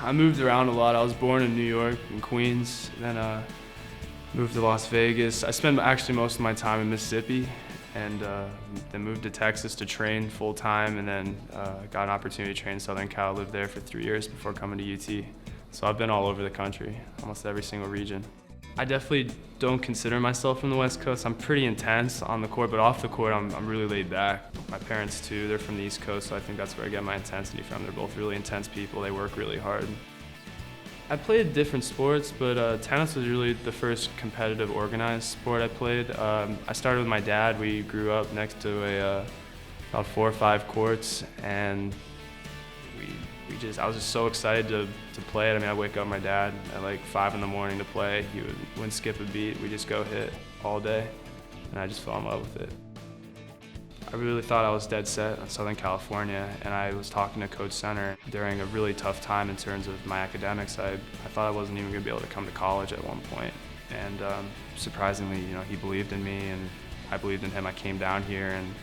I moved around a lot. I was born in New York, in Queens, then moved to Las Vegas. I spent actually most of my time in Mississippi, and then moved to Texas to train full time, and then got an opportunity to train in Southern Cal. Lived there for 3 years before coming to UT. So I've been all over the country, almost every single region. I definitely don't consider myself from the West Coast. I'm pretty intense on the court, but off the court, I'm really laid back. My parents too, they're from the East Coast, so I think that's where I get my intensity from. They're both really intense people. They work really hard. I played different sports, but tennis was really the first competitive organized sport I played. I started with my dad. We grew up next to about 4 or 5 courts, and I was just so excited to play it. I mean, I'd wake up my dad at like 5 in the morning to play. He wouldn't skip a beat. We'd just go hit all day, and I just fell in love with it. I really thought I was dead set on Southern California, and I was talking to Coach Center during a really tough time in terms of my academics. I thought I wasn't even going to be able to come to college at one point, and surprisingly, he believed in me, and I believed in him. I came down here, and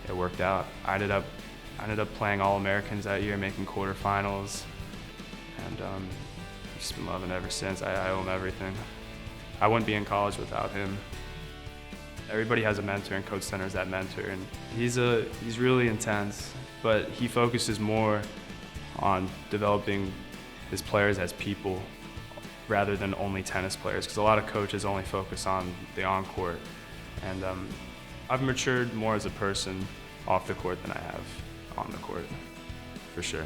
it worked out. I ended up playing All-Americans that year, making quarterfinals, and I've just been loving it ever since. I owe him everything. I wouldn't be in college without him. Everybody has a mentor, and Coach Center is that mentor, and he's really intense, but he focuses more on developing his players as people rather than only tennis players, because a lot of coaches only focus on the on-court, and I've matured more as a person off the court than I have on the court, for sure.